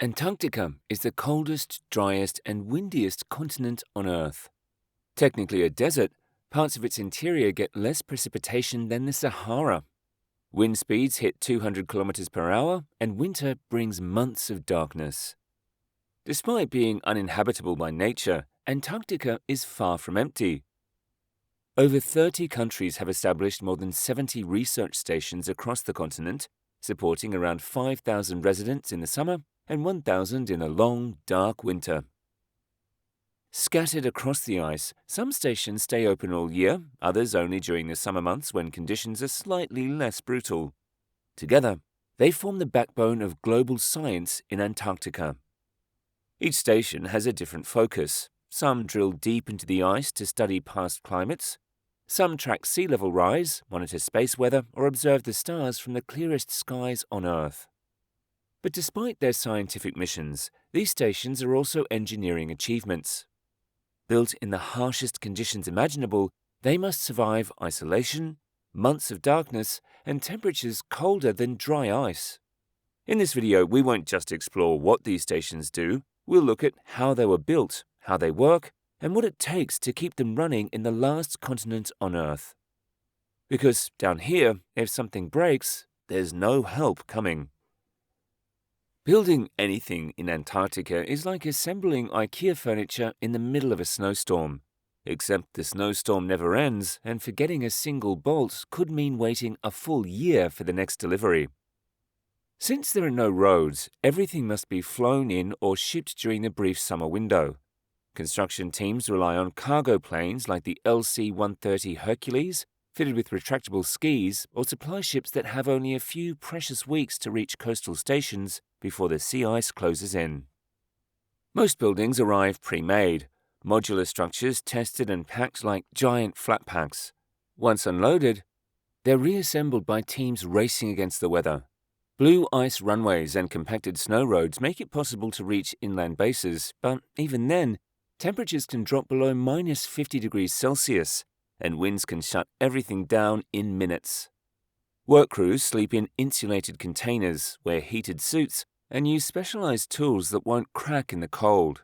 Antarctica is the coldest, driest, and windiest continent on Earth. Technically a desert, parts of its interior get less precipitation than the Sahara. Wind speeds hit 200 kilometers per hour, and winter brings months of darkness. Despite being uninhabitable by nature, Antarctica is far from empty. Over 30 countries have established more than 70 research stations across the continent, supporting around 5,000 residents in the summer and 1,000 in a long, dark winter. Scattered across the ice, some stations stay open all year, others only during the summer months when conditions are slightly less brutal. Together, they form the backbone of global science in Antarctica. Each station has a different focus. Some drill deep into the ice to study past climates. Some track sea level rise, monitor space weather, or observe the stars from the clearest skies on Earth. But despite their scientific missions, these stations are also engineering achievements. Built in the harshest conditions imaginable, they must survive isolation, months of darkness, and temperatures colder than dry ice. In this video, we won't just explore what these stations do, we'll look at how they were built, how they work, and what it takes to keep them running in the last continent on Earth. Because down here, if something breaks, there's no help coming. Building anything in Antarctica is like assembling IKEA furniture in the middle of a snowstorm. Except the snowstorm never ends, and forgetting a single bolt could mean waiting a full year for the next delivery. Since there are no roads, everything must be flown in or shipped during the brief summer window. Construction teams rely on cargo planes like the LC-130 Hercules, fitted with retractable skis, or supply ships that have only a few precious weeks to reach coastal stations before the sea ice closes in. Most buildings arrive pre-made, modular structures tested and packed like giant flat packs. Once unloaded, they're reassembled by teams racing against the weather. Blue ice runways and compacted snow roads make it possible to reach inland bases, but even then, temperatures can drop below minus 50 degrees Celsius, and winds can shut everything down in minutes. Work crews sleep in insulated containers, wear heated suits, and use specialized tools that won't crack in the cold.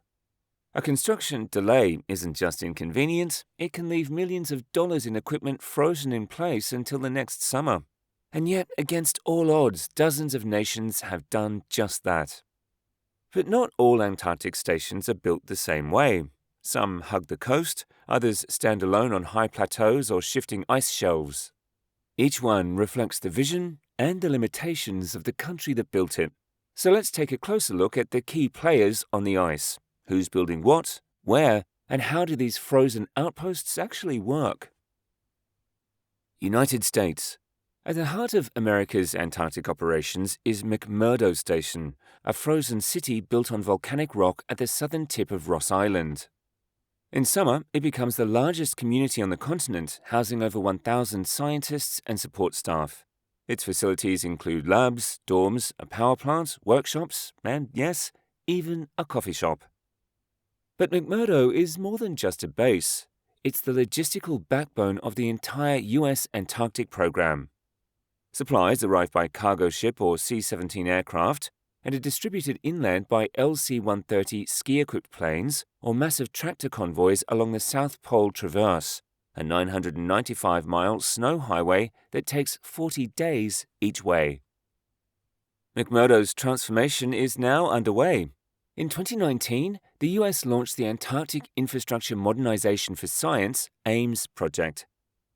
A construction delay isn't just inconvenient, it can leave millions of dollars in equipment frozen in place until the next summer. And yet, against all odds, dozens of nations have done just that. But not all Antarctic stations are built the same way. Some hug the coast, others stand alone on high plateaus or shifting ice shelves. Each one reflects the vision and the limitations of the country that built it. So let's take a closer look at the key players on the ice. Who's building what, where, and how do these frozen outposts actually work? United States. At the heart of America's Antarctic operations is McMurdo Station, a frozen city built on volcanic rock at the southern tip of Ross Island. In summer, it becomes the largest community on the continent, housing over 1,000 scientists and support staff. Its facilities include labs, dorms, a power plant, workshops, and yes, even a coffee shop. But McMurdo is more than just a base. It's the logistical backbone of the entire U.S. Antarctic program. Supplies arrive by cargo ship or C-17 aircraft and are distributed inland by LC-130 ski-equipped planes or massive tractor convoys along the South Pole Traverse, a 995-mile snow highway that takes 40 days each way. McMurdo's transformation is now underway. In 2019, the U.S. launched the Antarctic Infrastructure Modernization for Science (AIMS) project,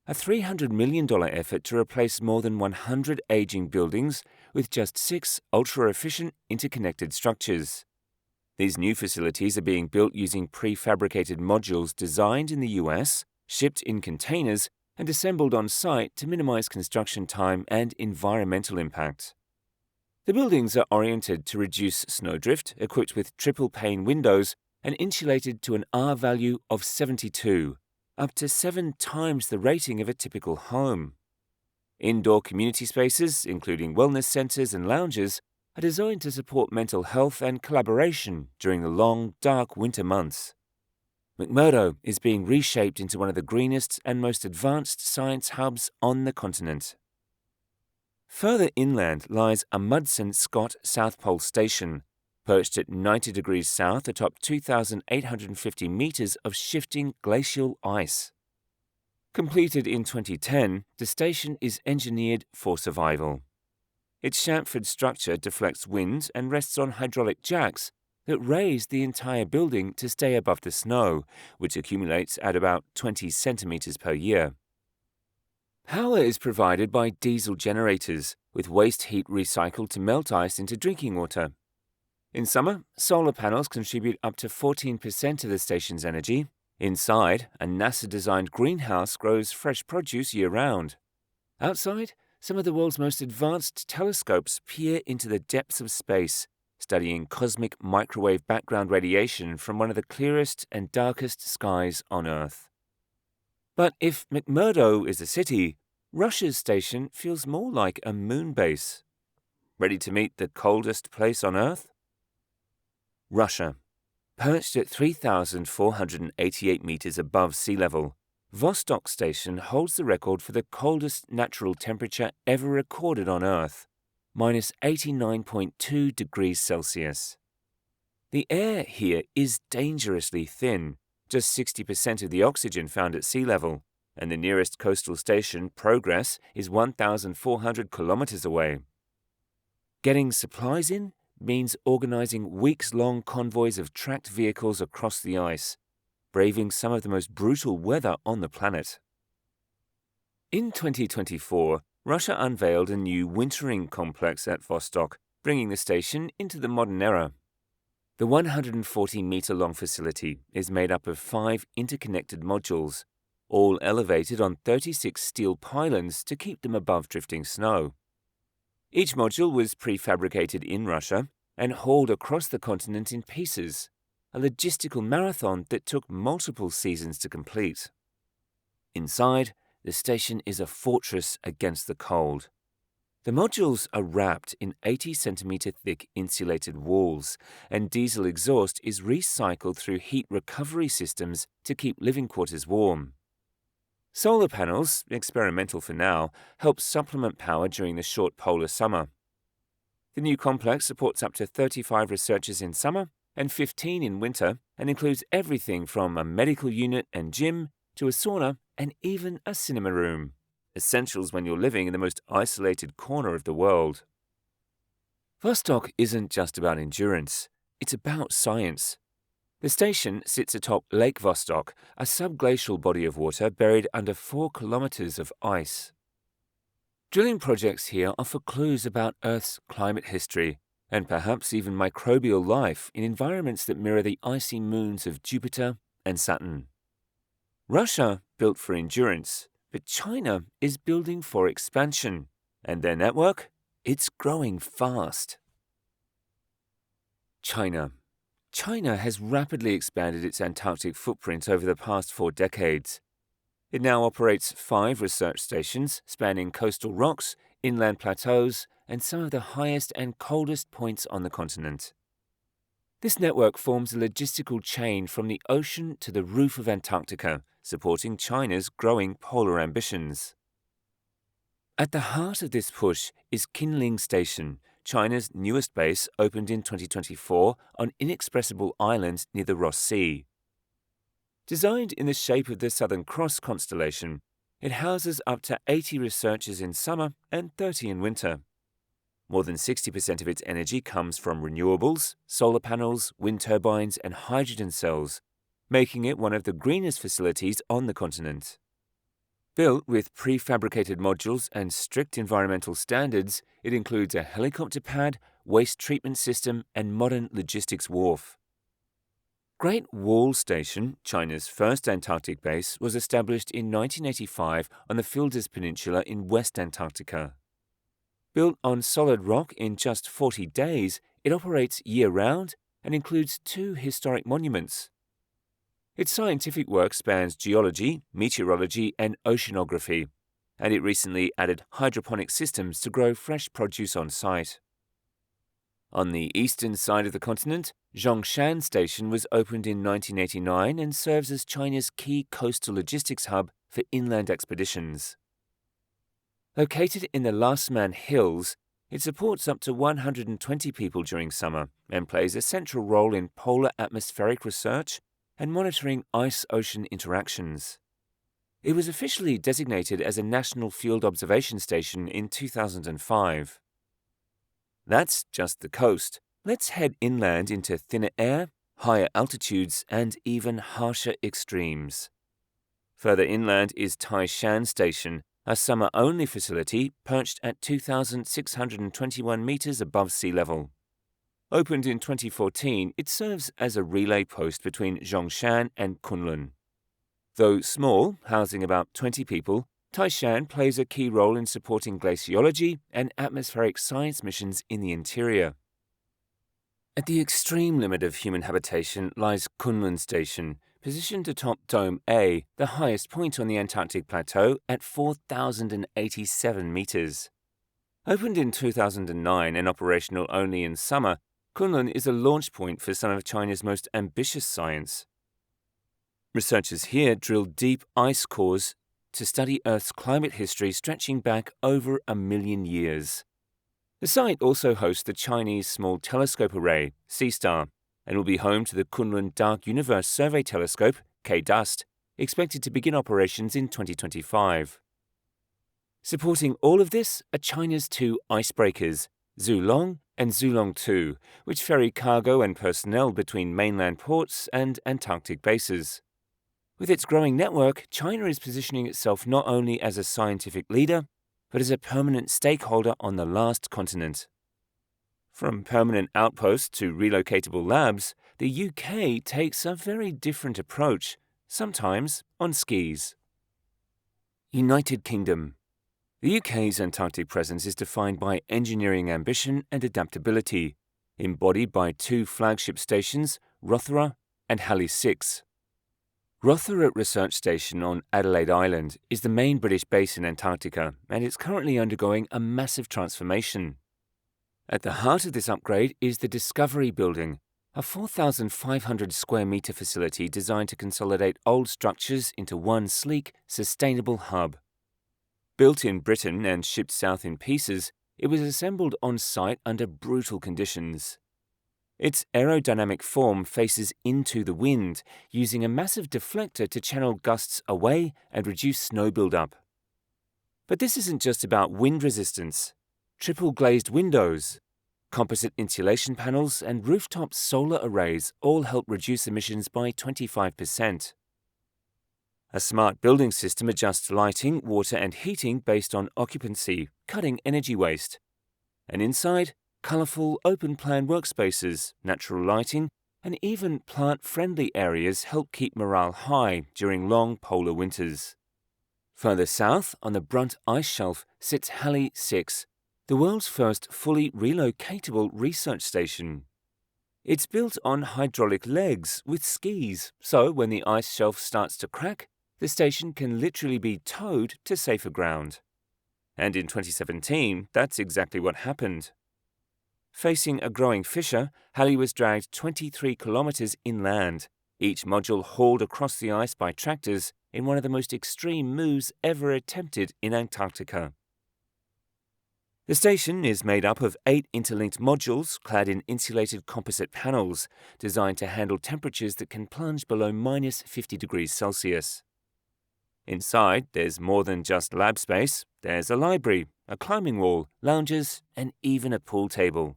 a $300 million effort to replace more than 100 aging buildings with just 6 ultra-efficient interconnected structures. These new facilities are being built using prefabricated modules designed in the U.S., shipped in containers, and assembled on site to minimize construction time and environmental impact. The buildings are oriented to reduce snowdrift, equipped with triple-pane windows, and insulated to an R value of 72, up to 7 times the rating of a typical home. Indoor community spaces, including wellness centers and lounges, are designed to support mental health and collaboration during the long, dark winter months. McMurdo is being reshaped into one of the greenest and most advanced science hubs on the continent. Further inland lies Amundsen Scott South Pole Station, perched at 90 degrees south atop 2,850 meters of shifting glacial ice. Completed in 2010, the station is engineered for survival. Its chamfered structure deflects wind and rests on hydraulic jacks that raise the entire building to stay above the snow, which accumulates at about 20 centimeters per year. Power is provided by diesel generators, with waste heat recycled to melt ice into drinking water. In summer, solar panels contribute up to 14% of the station's energy. Inside, a NASA-designed greenhouse grows fresh produce year-round. Outside, some of the world's most advanced telescopes peer into the depths of space, studying cosmic microwave background radiation from one of the clearest and darkest skies on Earth. But if McMurdo is a city, Russia's station feels more like a moon base. Ready to meet the coldest place on Earth? Russia. Perched at 3,488 meters above sea level, Vostok Station holds the record for the coldest natural temperature ever recorded on Earth, minus 89.2 degrees Celsius. The air here is dangerously thin, just 60% of the oxygen found at sea level, and the nearest coastal station, Progress, is 1,400 kilometers away. Getting supplies in means organizing weeks-long convoys of tracked vehicles across the ice, braving some of the most brutal weather on the planet. In 2024, Russia unveiled a new wintering complex at Vostok, bringing the station into the modern era. The 140-meter-long facility is made up of 5 interconnected modules, all elevated on 36 steel pylons to keep them above drifting snow. Each module was prefabricated in Russia and hauled across the continent in pieces, a logistical marathon that took multiple seasons to complete. Inside, the station is a fortress against the cold. The modules are wrapped in 80-centimeter-thick insulated walls, and diesel exhaust is recycled through heat recovery systems to keep living quarters warm. Solar panels, experimental for now, help supplement power during the short polar summer. The new complex supports up to 35 researchers in summer and 15 in winter, and includes everything from a medical unit and gym to a sauna and even a cinema room. Essentials when you're living in the most isolated corner of the world. Vostok isn't just about endurance, it's about science. The station sits atop Lake Vostok, a subglacial body of water buried under 4 kilometers of ice. Drilling projects here offer clues about Earth's climate history, and perhaps even microbial life in environments that mirror the icy moons of Jupiter and Saturn. Russia built for endurance, but China is building for expansion, and their network? It's growing fast. China. China has rapidly expanded its Antarctic footprint over the past 4 decades. It now operates 5 research stations spanning coastal rocks, inland plateaus, and some of the highest and coldest points on the continent. This network forms a logistical chain from the ocean to the roof of Antarctica, supporting China's growing polar ambitions. At the heart of this push is Kinling Station, China's newest base, opened in 2024 on Inexpressible Island near the Ross Sea. Designed in the shape of the Southern Cross constellation, it houses up to 80 researchers in summer and 30 in winter. More than 60% of its energy comes from renewables, solar panels, wind turbines, and hydrogen cells, making it one of the greenest facilities on the continent. Built with prefabricated modules and strict environmental standards, it includes a helicopter pad, waste treatment system, and modern logistics wharf. Great Wall Station, China's first Antarctic base, was established in 1985 on the Fildes Peninsula in West Antarctica. Built on solid rock in just 40 days, it operates year-round and includes 2 historic monuments. Its scientific work spans geology, meteorology, and oceanography, and it recently added hydroponic systems to grow fresh produce on site. On the eastern side of the continent, Zhongshan Station was opened in 1989 and serves as China's key coastal logistics hub for inland expeditions. Located in the Last Man Hills, It supports up to 120 people during summer and plays a central role in polar atmospheric research and monitoring ice-ocean interactions. It was officially designated as a National Field Observation Station in 2005. That's just the coast. Let's head inland into thinner air, higher altitudes, and even harsher extremes. Further inland is Taishan Station, a summer-only facility perched at 2,621 meters above sea level. Opened in 2014, it serves as a relay post between Zhongshan and Kunlun. Though small, housing about 20 people, Taishan plays a key role in supporting glaciology and atmospheric science missions in the interior. At the extreme limit of human habitation lies Kunlun Station, positioned atop Dome A, the highest point on the Antarctic Plateau at 4,087 meters. Opened in 2009 and operational only in summer, Kunlun is a launch point for some of China's most ambitious science. Researchers here drill deep ice cores to study Earth's climate history stretching back over 1 million years. The site also hosts the Chinese Small Telescope Array, (CSTAR), and will be home to the Kunlun Dark Universe Survey Telescope, (K-DUST), expected to begin operations in 2025. Supporting all of this are China's 2 icebreakers, Zulong and Zulong 2, which ferry cargo and personnel between mainland ports and Antarctic bases. With its growing network, China is positioning itself not only as a scientific leader, but as a permanent stakeholder on the last continent. From permanent outposts to relocatable labs, the UK takes a very different approach, sometimes on skis. United Kingdom. The UK's Antarctic presence is defined by engineering ambition and adaptability, embodied by 2 flagship stations, Rothera and Halley 6. Rothera Research Station on Adelaide Island is the main British base in Antarctica, and it's currently undergoing a massive transformation. At the heart of this upgrade is the Discovery Building, a 4,500 square metre facility designed to consolidate old structures into one sleek, sustainable hub. Built in Britain and shipped south in pieces, it was assembled on site under brutal conditions. Its aerodynamic form faces into the wind, using a massive deflector to channel gusts away and reduce snow buildup. But this isn't just about wind resistance. Triple glazed windows, composite insulation panels, and rooftop solar arrays all help reduce emissions by 25%. A smart building system adjusts lighting, water, and heating based on occupancy, cutting energy waste. And inside, colourful, open-plan workspaces, natural lighting, and even plant-friendly areas help keep morale high during long polar winters. Further south, on the Brunt Ice Shelf, sits Halley 6, the world's first fully relocatable research station. It's built on hydraulic legs with skis, so when the ice shelf starts to crack, the station can literally be towed to safer ground. And in 2017, that's exactly what happened. Facing a growing fissure, Halley was dragged 23 kilometers inland, each module hauled across the ice by tractors in one of the most extreme moves ever attempted in Antarctica. The station is made up of 8 interlinked modules clad in insulated composite panels, designed to handle temperatures that can plunge below minus 50 degrees Celsius. Inside, there's more than just lab space. There's a library, a climbing wall, lounges, and even a pool table.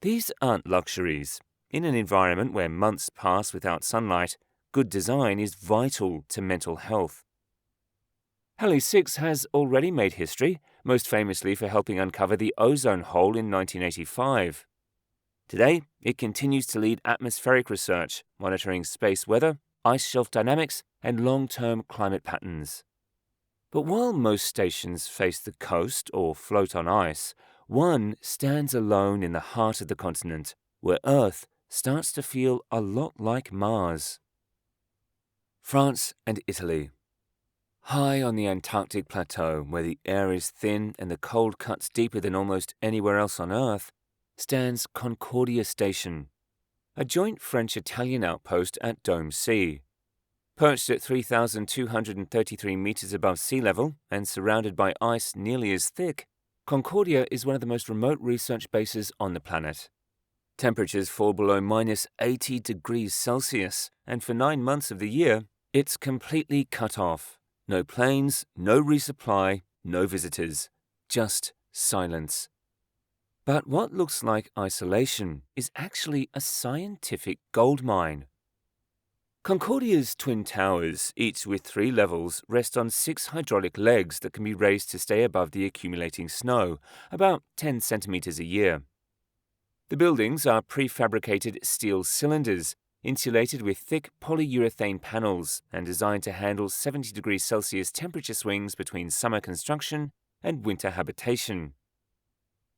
These aren't luxuries. In an environment where months pass without sunlight, good design is vital to mental health. Halley 6 has already made history, most famously for helping uncover the ozone hole in 1985. Today, it continues to lead atmospheric research, monitoring space weather, ice shelf dynamics, and long-term climate patterns. But while most stations face the coast or float on ice, one stands alone in the heart of the continent, where Earth starts to feel a lot like Mars. France and Italy. High on the Antarctic Plateau, where the air is thin and the cold cuts deeper than almost anywhere else on Earth, stands Concordia Station, a joint French-Italian outpost at Dome C. Perched at 3,233 meters above sea level and surrounded by ice nearly as thick, Concordia is one of the most remote research bases on the planet. Temperatures fall below minus 80 degrees Celsius, and for 9 months of the year, it's completely cut off. No planes, no resupply, no visitors. Just silence. But what looks like isolation is actually a scientific goldmine. Concordia's twin towers, each with 3 levels, rest on 6 hydraulic legs that can be raised to stay above the accumulating snow, about 10 centimeters a year. The buildings are prefabricated steel cylinders, insulated with thick polyurethane panels and designed to handle 70 degrees Celsius temperature swings between summer construction and winter habitation.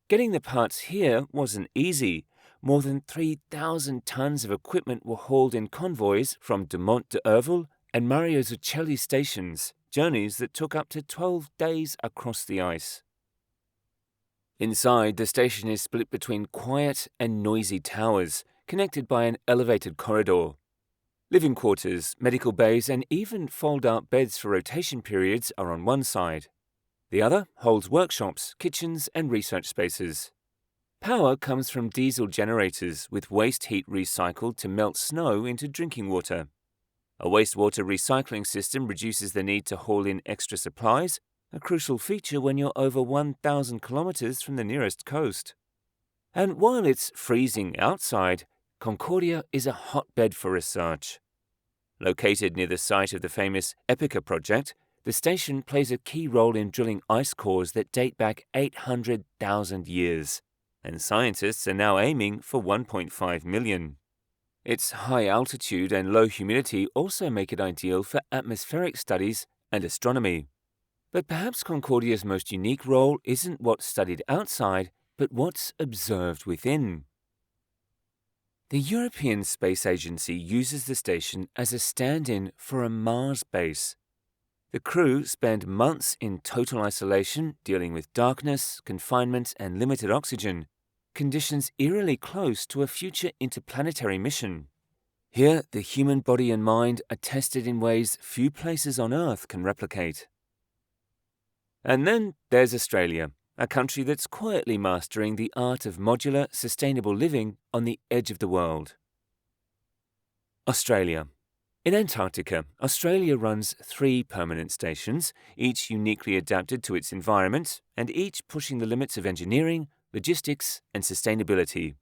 Getting the parts here wasn't easy. More than 3,000 tons of equipment were hauled in convoys from Dumont d'Urville and Mario Zucchelli stations, journeys that took up to 12 days across the ice. Inside, the station is split between quiet and noisy towers, connected by an elevated corridor. Living quarters, medical bays, and even fold-out beds for rotation periods are on one side. The other holds workshops, kitchens, and research spaces. Power comes from diesel generators with waste heat recycled to melt snow into drinking water. A wastewater recycling system reduces the need to haul in extra supplies, a crucial feature when you're over 1,000 kilometers from the nearest coast. And while it's freezing outside, Concordia is a hotbed for research. Located near the site of the famous Epica project, the station plays a key role in drilling ice cores that date back 800,000 years. And scientists are now aiming for 1.5 million. Its high altitude and low humidity also make it ideal for atmospheric studies and astronomy. But perhaps Concordia's most unique role isn't what's studied outside, but what's observed within. The European Space Agency uses the station as a stand-in for a Mars base. The crew spend months in total isolation, dealing with darkness, confinement, and limited oxygen, conditions eerily close to a future interplanetary mission. Here, the human body and mind are tested in ways few places on Earth can replicate. And then there's Australia, a country that's quietly mastering the art of modular, sustainable living on the edge of the world. Australia. In Antarctica, Australia runs 3 permanent stations, each uniquely adapted to its environment and each pushing the limits of engineering, logistics, and sustainability.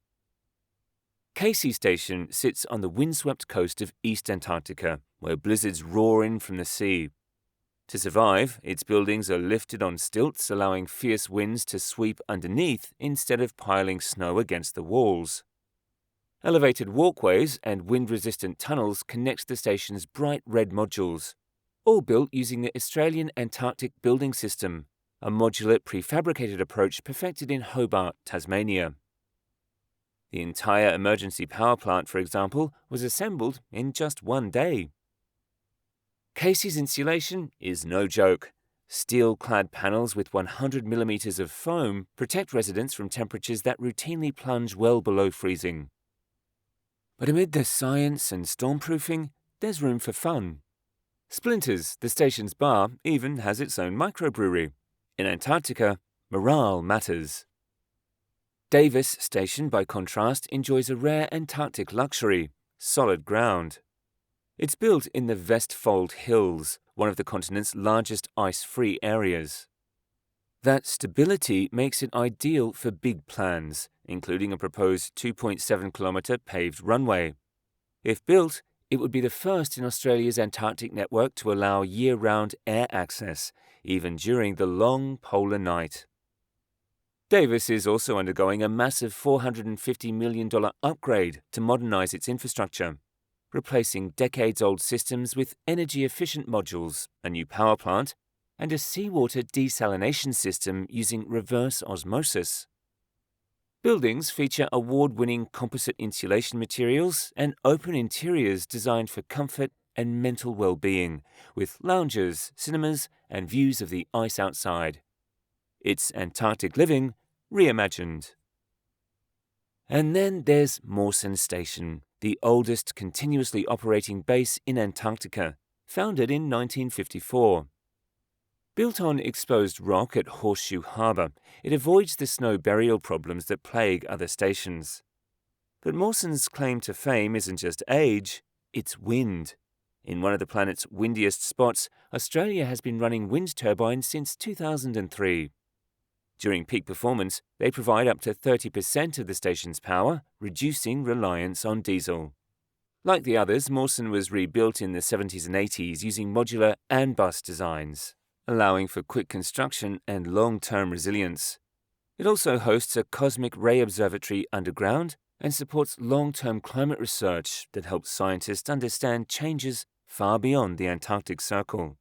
Casey Station sits on the windswept coast of East Antarctica, where blizzards roar in from the sea. To survive, its buildings are lifted on stilts, allowing fierce winds to sweep underneath instead of piling snow against the walls. Elevated walkways and wind-resistant tunnels connect the station's bright red modules, all built using the Australian Antarctic Building System, a modular prefabricated approach perfected in Hobart, Tasmania. The entire emergency power plant, for example, was assembled in just 1 day. Casey's insulation is no joke. Steel-clad panels with 100 millimeters of foam protect residents from temperatures that routinely plunge well below freezing. But amid the science and stormproofing, there's room for fun. Splinters, the station's bar, even has its own microbrewery. In Antarctica, morale matters. Davis Station, by contrast, enjoys a rare Antarctic luxury, solid ground. It's built in the Vestfold Hills, one of the continent's largest ice-free areas. That stability makes it ideal for big plans, including a proposed 2.7-kilometre paved runway. If built, it would be the first in Australia's Antarctic network to allow year-round air access, even during the long polar night. Davis is also undergoing a massive $450 million upgrade to modernise its infrastructure, replacing decades-old systems with energy-efficient modules, a new power plant, and a seawater desalination system using reverse osmosis. Buildings feature award-winning composite insulation materials and open interiors designed for comfort and mental well-being, with lounges, cinemas, and views of the ice outside. It's Antarctic living reimagined. And then there's Mawson Station, the oldest continuously operating base in Antarctica, founded in 1954. Built on exposed rock at Horseshoe Harbour, it avoids the snow burial problems that plague other stations. But Mawson's claim to fame isn't just age, it's wind. In one of the planet's windiest spots, Australia has been running wind turbines since 2003. During peak performance, they provide up to 30% of the station's power, reducing reliance on diesel. Like the others, Mawson was rebuilt in the 70s and 80s using modular and bus designs, allowing for quick construction and long-term resilience. It also hosts a cosmic ray observatory underground and supports long-term climate research that helps scientists understand changes far beyond the Antarctic Circle.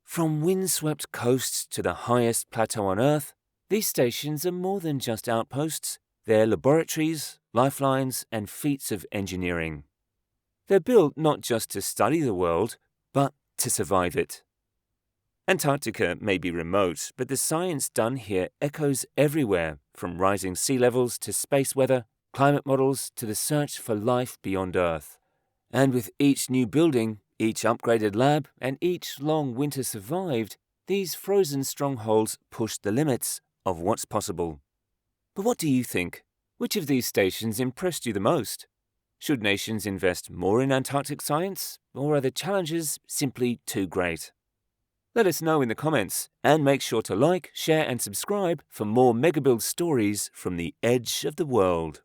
From windswept coasts to the highest plateau on Earth, these stations are more than just outposts. They're laboratories, lifelines, and feats of engineering. They're built not just to study the world, but to survive it. Antarctica may be remote, but the science done here echoes everywhere, from rising sea levels to space weather, climate models to the search for life beyond Earth. And with each new building, each upgraded lab, and each long winter survived, these frozen strongholds pushed the limits of what's possible. But what do you think? Which of these stations impressed you the most? Should nations invest more in Antarctic science, or are the challenges simply too great? Let us know in the comments, and make sure to like, share, and subscribe for more megabuild stories from the edge of the world.